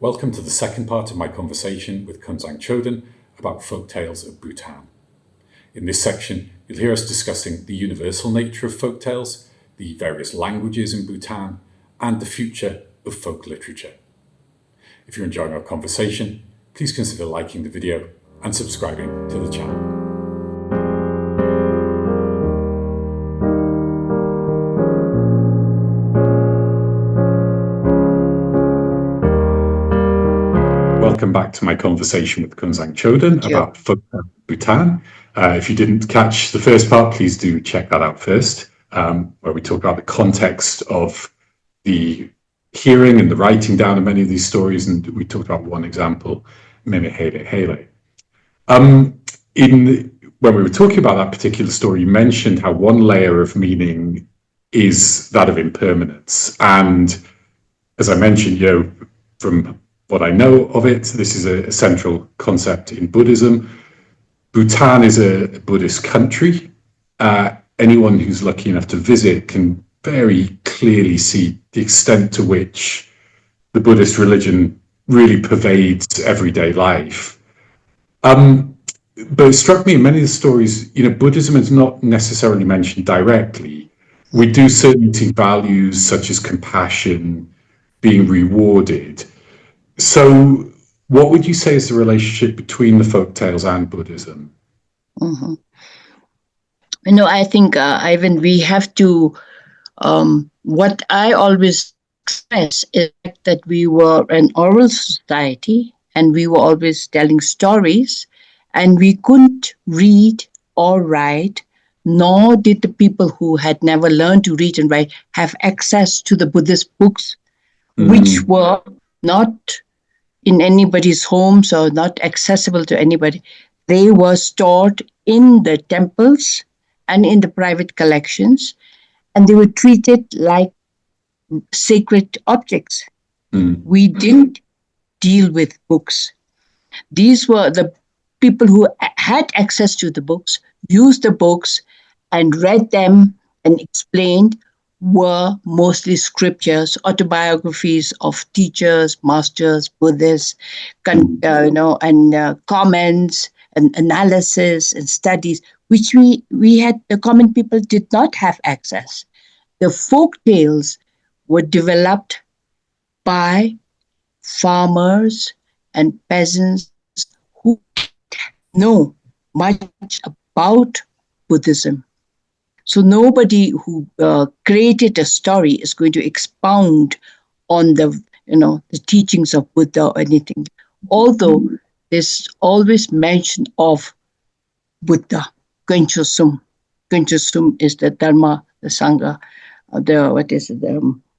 Welcome to the second part of my conversation with Kunzang Choden about Folktales of Bhutan. In this section, you'll hear us discussing the universal nature of folktales, the various languages in Bhutan, and the future of folk literature. If you're enjoying our conversation, please consider liking the video and subscribing to the channel. Welcome back to my conversation with Kunzang Choden about Folktales of Bhutan. If you didn't catch the first part, please do check that out first, where we talk about the context of the hearing and the writing down of many of these stories, and we talked about one example, Meme Hele Hele. When we were talking about that particular story, you mentioned how one layer of meaning is that of impermanence. And as I mentioned, from what I know of it, this is a central concept in Buddhism. Bhutan is a Buddhist country. Anyone who's lucky enough to visit can very clearly see the extent to which the Buddhist religion really pervades everyday life. But it struck me in many of the stories, Buddhism is not necessarily mentioned directly. We do certainly see values such as compassion being rewarded. So what would you say is the relationship between the folktales and Buddhism? Mm-hmm. I think, Ivan, we have to, what I always express is that we were an oral society and we were always telling stories, and we couldn't read or write, nor did the people who had never learned to read and write have access to the Buddhist books, which were not in anybody's homes or not accessible to anybody. They were stored in the temples and in the private collections, and they were treated like sacred objects. We didn't deal with books. These were the people who had access to the books, used the books and read them and explained, were mostly scriptures, autobiographies of teachers, masters, Buddhists, and comments and analysis and studies, which we had, the common people did not have access. The folk tales were developed by farmers and peasants who know much about Buddhism. So nobody who created a story is going to expound on the teachings of Buddha or anything. Although there's always mention of Buddha, Kunchosum. Kunchosum is the Dharma, the Sangha, the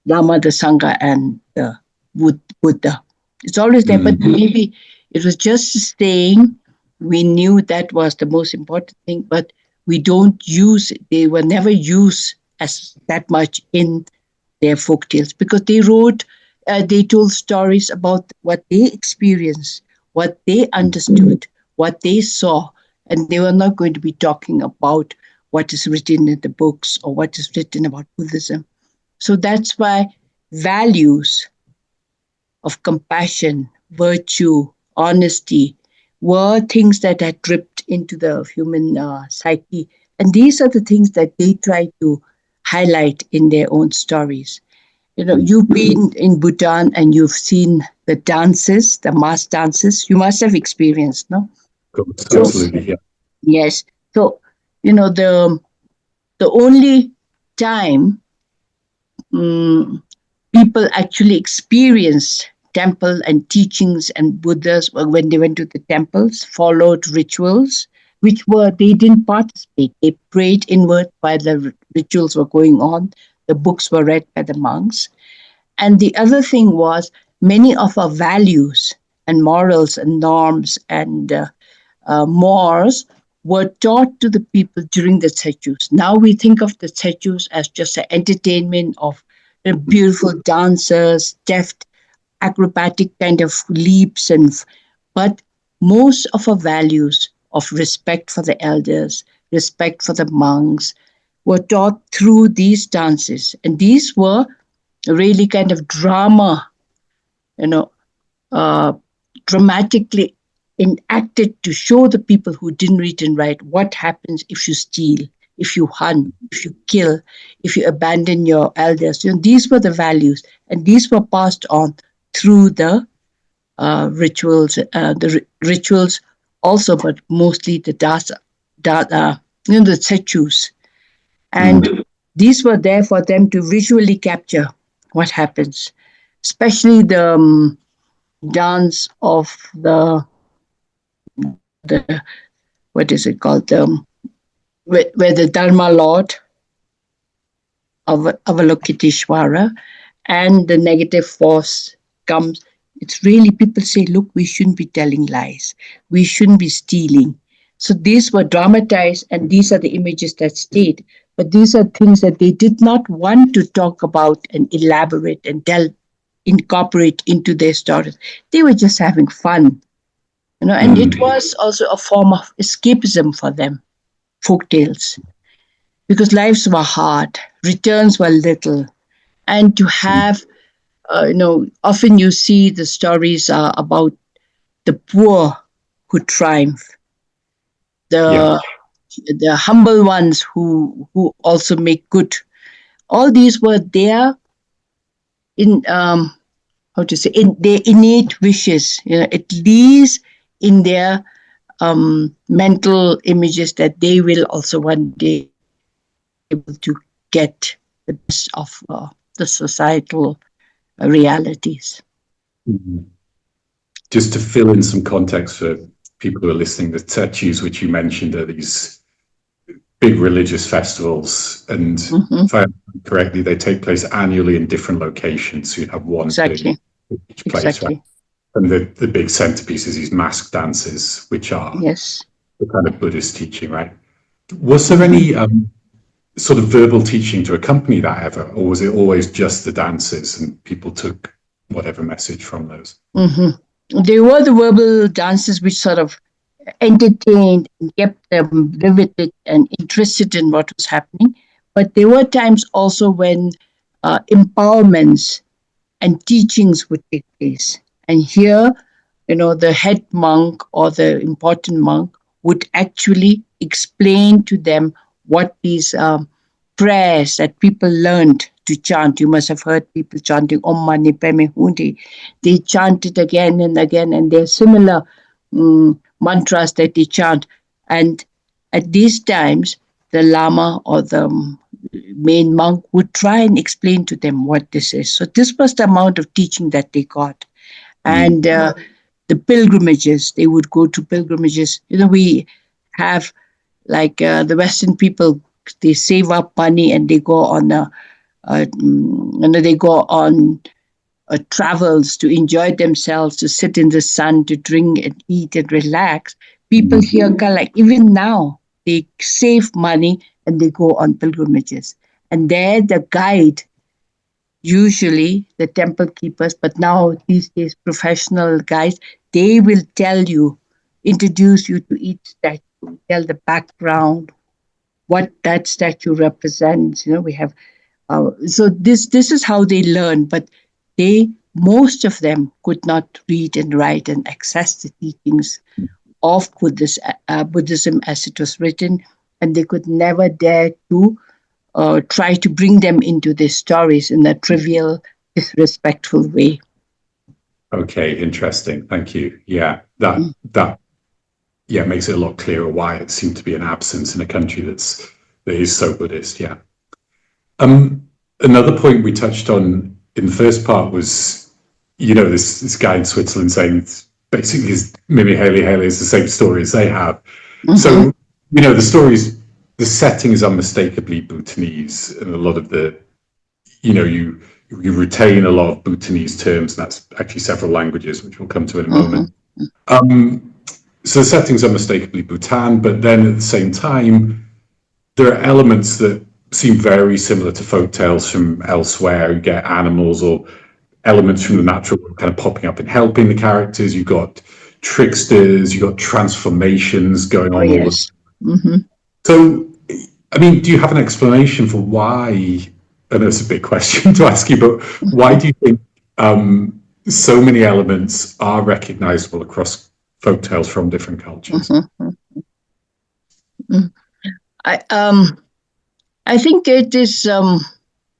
Dharma, the Sangha, and the Buddha. It's always there, but maybe it was just saying we knew that was the most important thing, but we don't use it. They were never used as that much in their folk tales because they told stories about what they experienced, what they understood, what they saw, and they were not going to be talking about what is written in the books or what is written about Buddhism. So that's why values of compassion, virtue, honesty were things that had dripped into the human psyche. And these are the things that they try to highlight in their own stories. You've been in Bhutan and you've seen the dances, the mass dances. You must have experienced, no? Absolutely, yeah. Yes. So, the only time people actually experienced temple and teachings and Buddhas when they went to the temples, followed rituals, which they didn't participate. They prayed inward while the rituals were going on. The books were read by the monks. And the other thing was many of our values and morals and norms and mores were taught to the people during the Tsechus. Now we think of the Tsechus as just an entertainment of beautiful dancers, deft acrobatic kind of leaps, but most of our values of respect for the elders, respect for the monks, were taught through these dances. And these were really kind of drama, dramatically enacted to show the people who didn't read and write what happens if you steal, if you hunt, if you kill, if you abandon your elders. These were the values, and these were passed on through the rituals, rituals also, but mostly the the statues. And these were there for them to visually capture what happens, especially the dance of the what is it called, where the Dharma Lord of Avalokiteshvara and the negative force comes. It's really, people say, look, we shouldn't be telling lies, we shouldn't be stealing. So these were dramatized, and these are the images that stayed. But these are things that they did not want to talk about and elaborate and incorporate into their stories. They were just having fun, and it was also a form of escapism for them, folk tales, because lives were hard, returns were little, and to have, often you see the stories are about the poor who triumph, the the humble ones who also make good. All these were there in how to say, in their innate wishes, at least in their mental images, that they will also one day be able to get the best of the societal realities. Just to fill in some context for people who are listening, the statues which you mentioned are these big religious festivals, and if I remember correctly, they take place annually in different locations. So you have one Exactly. in each place, right? And the big centerpiece is these mask dances, which are the kind of Buddhist teaching, right? Was there any sort of verbal teaching to accompany that ever, or was it always just the dances and people took whatever message from those? They were the verbal dances which sort of entertained and kept them riveted and interested in what was happening. But there were times also when empowerments and teachings would take place. And here, the head monk or the important monk would actually explain to them what these prayers that people learned to chant. You must have heard people chanting Om Mani Padme Hum. They chant it again and again, and there are similar mantras that they chant. And at these times, the Lama or the main monk would try and explain to them what this is. So this was the amount of teaching that they got. And the pilgrimages, they would go to pilgrimages. We have, like the Western people, they save up money and they go on travels to enjoy themselves, to sit in the sun, to drink and eat and relax. People here, like even now, they save money and they go on pilgrimages. And there, the guide, usually the temple keepers, but now these days professional guides, they will introduce you to each statue, tell the background, what that statue represents. We have so this is how they learn, but most of them could not read and write and access the teachings of Buddhism as it was written, and they could never dare to try to bring them into their stories in a trivial, disrespectful way. Okay, interesting. Thank you. Yeah, that makes it a lot clearer why it seemed to be an absence in a country that is so Buddhist. Yeah. Another point we touched on in the first part was, this guy in Switzerland saying basically Mimi Haley is the same story as they have. So, the setting is unmistakably Bhutanese, and a lot of you retain a lot of Bhutanese terms, and that's actually several languages, which we'll come to in a moment. So the setting's unmistakably Bhutan, but then at the same time, there are elements that seem very similar to folktales from elsewhere. You get animals or elements from the natural world kind of popping up and helping the characters. You've got tricksters, you've got transformations going on. Yes. So, do you have an explanation for why, I know it's a big question to ask you, but why do you think so many elements are recognizable across folktales from different cultures. Mm-hmm. Mm. I think it is,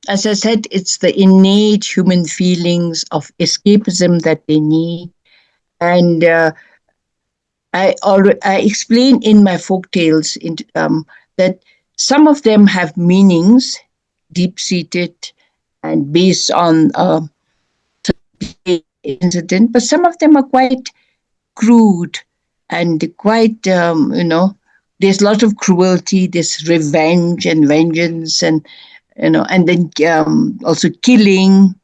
as I said, it's the innate human feelings of escapism that they need. And I explain in my folktales that some of them have meanings, deep-seated and based on incident, but some of them are quite crude and quite, there's a lot of cruelty, there's revenge and vengeance, and then also killing,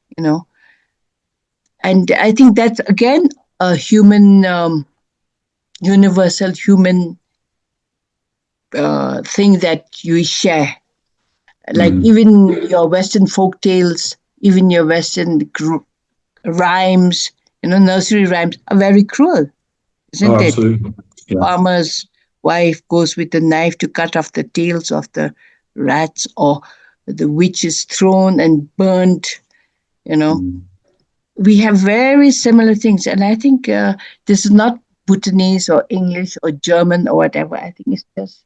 and I think that's again a human, universal human thing that you share. Like even your Western folk tales, even your Western rhymes, nursery rhymes are very cruel, isn't it? Absolutely. Yeah. Farmer's wife goes with a knife to cut off the tails of the rats, or the witch is thrown and burnt. We have very similar things, and I think this is not Bhutanese or English or German or whatever. I think it's just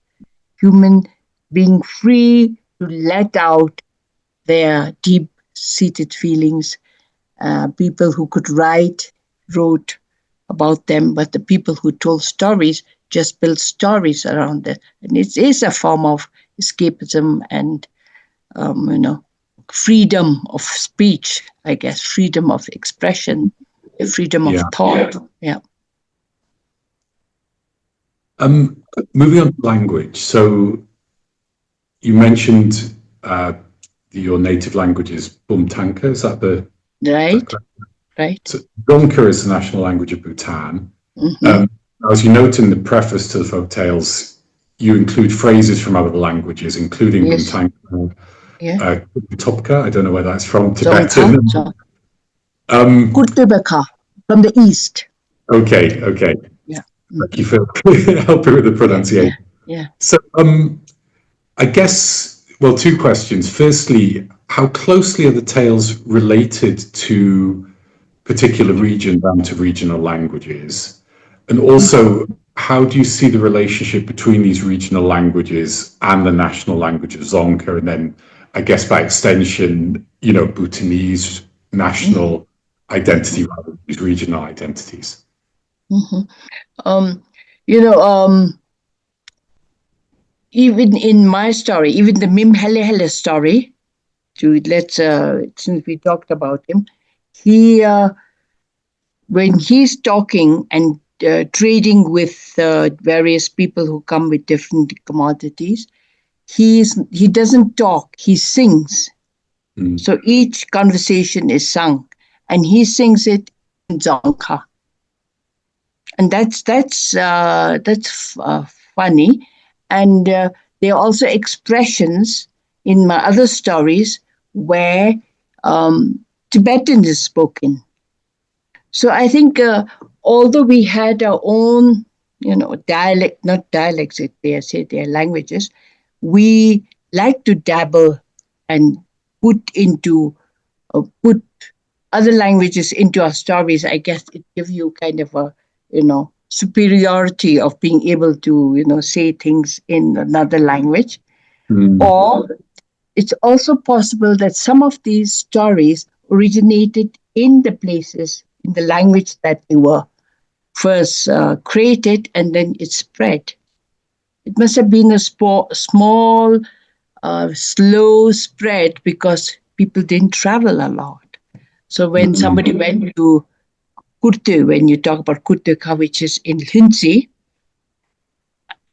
human being free to let out their deep-seated feelings. People who could wrote about them, but the people who told stories just built stories around it. And it is a form of escapism and, freedom of speech, I guess, freedom of expression, freedom of thought. Yeah. Moving on to language. So you mentioned your native language is Bumtanka. Is that the right? Right. So Gomka is the national language of Bhutan. As you note in the preface to the folk tales, you include phrases from other languages, including Bumtanka, Topka. I don't know where that's from. Tibetan. Kurtibaka from the east. Okay. Yeah. Thank you for helping with the pronunciation. Yeah. So, I guess, well, two questions. Firstly, how closely are the tales related to particular region down to regional languages? And also, how do you see the relationship between these regional languages and the national language of Zonka? And then, I guess by extension, Bhutanese national identity rather than these regional identities. Even in my story, even the Mim Hele Hele story, since we talked about him, he, when he's talking and trading with various people who come with different commodities, he doesn't talk, he sings. So each conversation is sung, and he sings it in Zonka. And that's funny. And there are also expressions in my other stories where Tibetan is spoken. So I think although we had our own, dialect, not dialects, they say they're languages, we like to dabble and put other languages into our stories. I guess it gives you kind of a, superiority of being able to, say things in another language. Or it's also possible that some of these stories originated in the places, in the language that they were first created, and then it spread. It must have been a small, slow spread because people didn't travel a lot. So when somebody went to Kurtu, when you talk about Kurtuka, which is in Hunsi,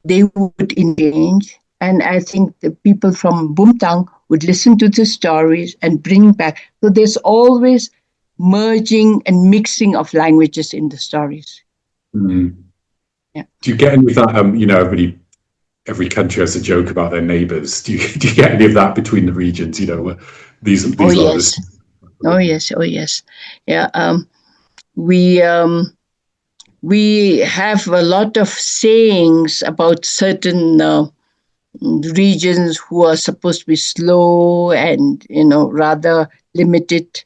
they would engage. And I think the people from Bumtang would listen to the stories and bring back. So there's always merging and mixing of languages in the stories. Yeah. Do you get any of that? Every country has a joke about their neighbours. Do you get any of that between the regions? These Oh yes. Yeah. We have a lot of sayings about certain regions who are supposed to be slow and rather limited,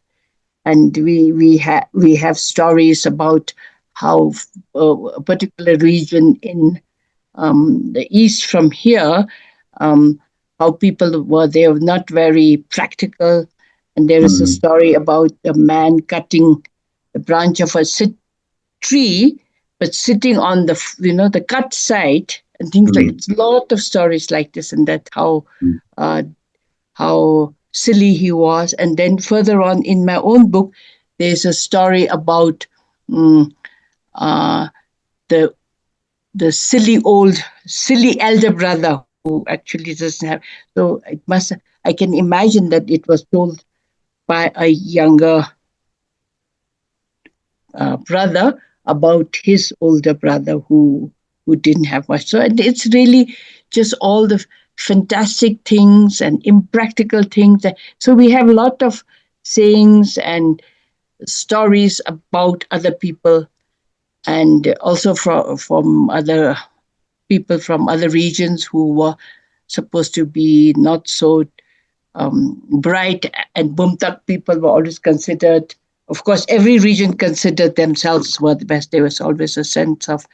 and we have stories about how a particular region in the east from here, um, how people they were not very practical, and there is a story about a man cutting the branch of a tree, but sitting on the the cut side and things like. It's a lot of stories like this, and that uh, how silly he was. And then further on in my own book, there's a story about um, uh, the silly elder brother who actually doesn't have. So I can imagine that it was told by a younger brother about his older brother who didn't have much. So it's really just all the fantastic things and impractical things. So we have a lot of sayings and stories about other people, and also from other people from other regions who were supposed to be not so bright, and Bumtak people were always considered. Of course, every region considered themselves were the best. There was always a sense of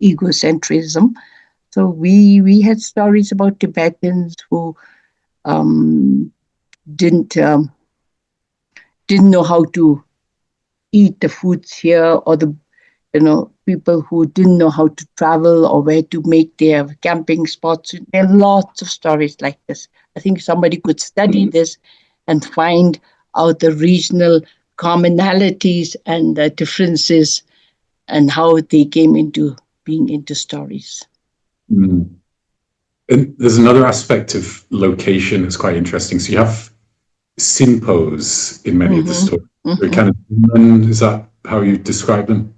egocentrism. So we had stories about Tibetans who um, didn't didn't know how to eat the foods here, or the people who didn't know how to travel or where to make their camping spots. There are lots of stories like this. I think somebody could study this and find out the regional commonalities and the differences and how they came into being into stories. And there's another aspect of location that's quite interesting. So you have simpos in many of the stories. They're kind of human. Is that how you describe them?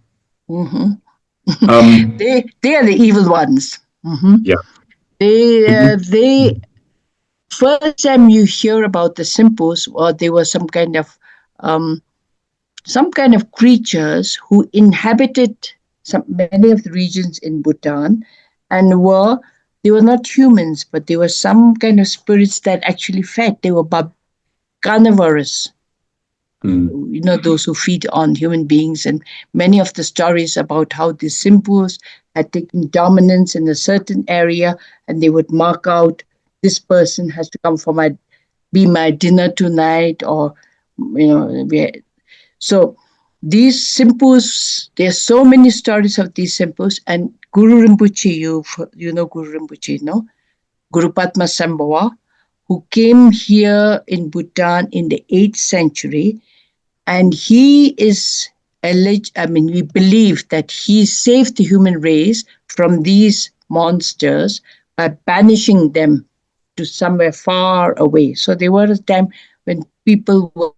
They are the evil ones. Yeah. They first time you hear about the simpos, or they were some kind of creatures who inhabited many of the regions in Bhutan, and they were not humans, but they were some kind of spirits that actually fed. They were carnivorous. Those who feed on human beings, and many of the stories about how the simpos had taken dominance in a certain area, and they would mark out, this person has to come for be my dinner tonight, or so these simpos, there's so many stories of these simpos. And Guru Rinpoche, you know Guru Rinpoche, no? Guru Padma Sambhava, who came here in Bhutan in the 8th century, and he is alleged, we believe that he saved the human race from these monsters by banishing them to somewhere far away. So there was a time when people were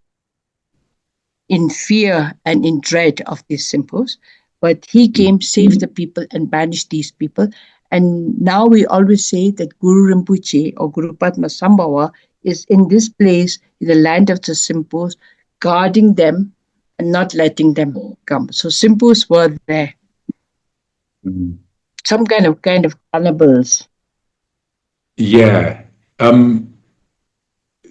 in fear and in dread of these simpos, but he came, saved the people, and banished these people. And now we always say that Guru Rinpoche or Guru Padma Sambhava is in this place, in the land of the simpos, guarding them and not letting them come. So simpos were there. Some kind of cannibals. Yeah.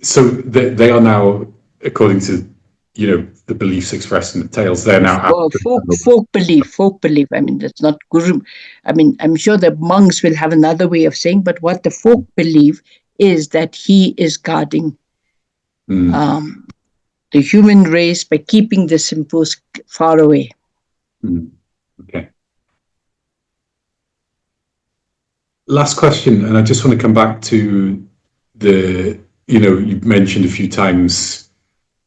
So they are now, according to the beliefs expressed in the tales, they're now folk belief. That's not guru. I'm sure the monks will have another way of saying, but what the folk believe is that he is guarding the human race by keeping the simpos far away. Okay. Last question, and I just want to come back to you mentioned a few times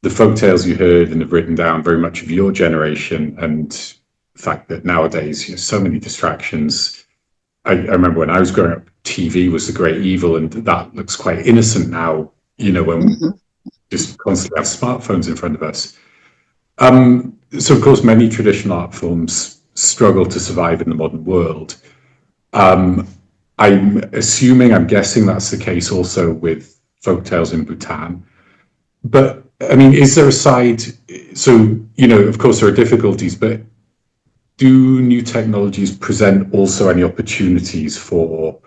the folk tales you heard and have written down, very much of your generation, and the fact that nowadays, so many distractions. I remember when I was growing up, TV was the great evil, and that looks quite innocent now, when we just constantly have smartphones in front of us. So, of course, many traditional art forms struggle to survive in the modern world. I'm guessing that's the case also with folktales in Bhutan. But is there a side? So, of course, there are difficulties, but do new technologies present also any opportunities for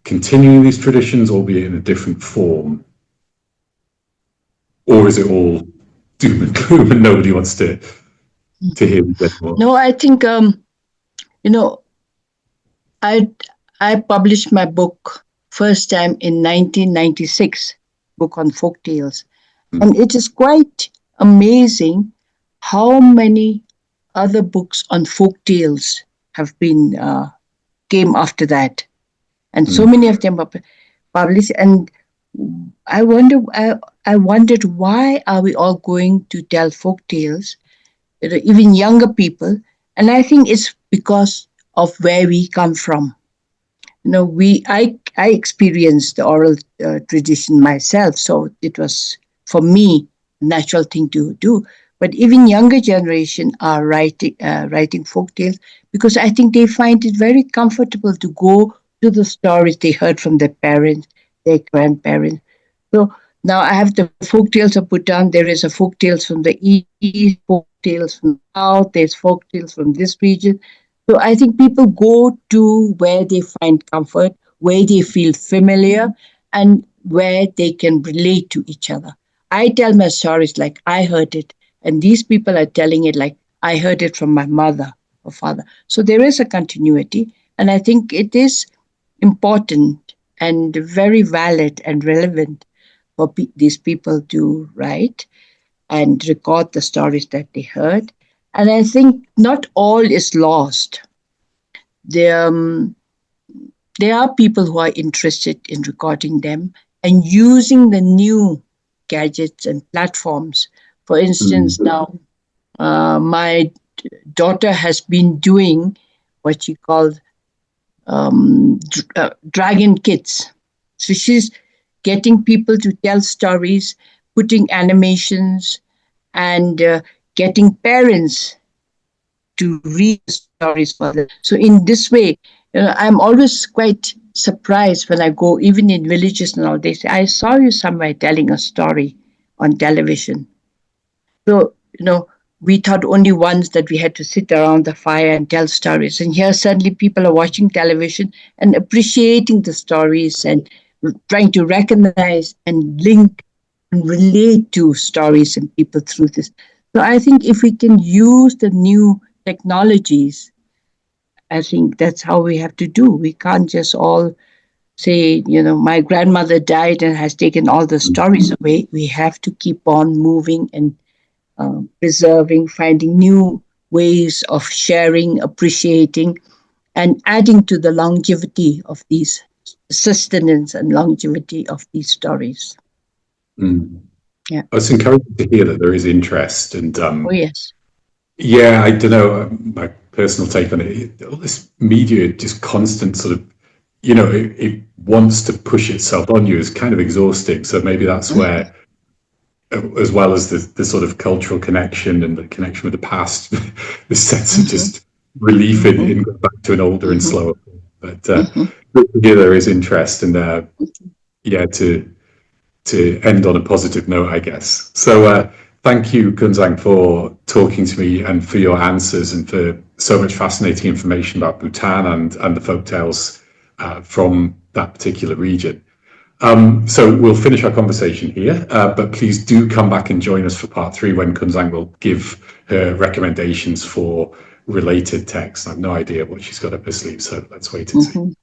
continuing these traditions, albeit in a different form? Or is it all doom and gloom, and nobody wants to hear these anymore. No, I think I I published my book first time in 1996, book on folk tales, and it is quite amazing how many other books on folk tales have been came after that, and so many of them are published. And I wondered, why are we all going to tell folk tales, even younger people? And I think it's because of where we come from. I experienced the oral tradition myself, so it was for me a natural thing to do. But even younger generation are writing folk tales because I think they find it very comfortable to go to the stories they heard from their parents, their grandparents. So now I have the folk tales of Bhutan. There is a folk tales from the east, folk tales from the south. There's folk tales from this region. So I think people go to where they find comfort, where they feel familiar, and where they can relate to each other. I tell my stories like I heard it, and these people are telling it like I heard it from my mother or father. So there is a continuity, and I think it is important and very valid and relevant for these people to write and record the stories that they heard. And I think not all is lost. There, there are people who are interested in recording them and using the new gadgets and platforms. For instance, now my daughter has been doing what she calls dragon kits. So she's getting people to tell stories, putting animations, and getting parents to read stories for them. So in this way, I'm always quite surprised when I go, even in villages now, they say, I saw you somewhere telling a story on television. So, we thought only once that we had to sit around the fire and tell stories. And here suddenly people are watching television and appreciating the stories and trying to recognize and link and relate to stories and people through this. So I think if we can use the new technologies, I think that's how we have to do. We can't just all say, my grandmother died and has taken all the stories away. We have to keep on moving and preserving, finding new ways of sharing, appreciating, and adding to the longevity of these sustenance and longevity of these stories. Yeah. It's encouraging to hear that there is interest, and Oh yes. yeah, I don't know, my personal take on it. All this media, just constant sort of, it wants to push itself on you is kind of exhausting. So maybe that's where, as well as the sort of cultural connection and the connection with the past, the sense of just relief in going back to an older and slower. But yeah, there is interest, and yeah, to end on a positive note, I guess. So thank you, Kunzang, for talking to me and for your answers and for so much fascinating information about Bhutan and the folktales from that particular region. So we'll finish our conversation here, but please do come back and join us for part 3 when Kunzang will give her recommendations for related texts. I have no idea what she's got up her sleeve, so let's wait and see.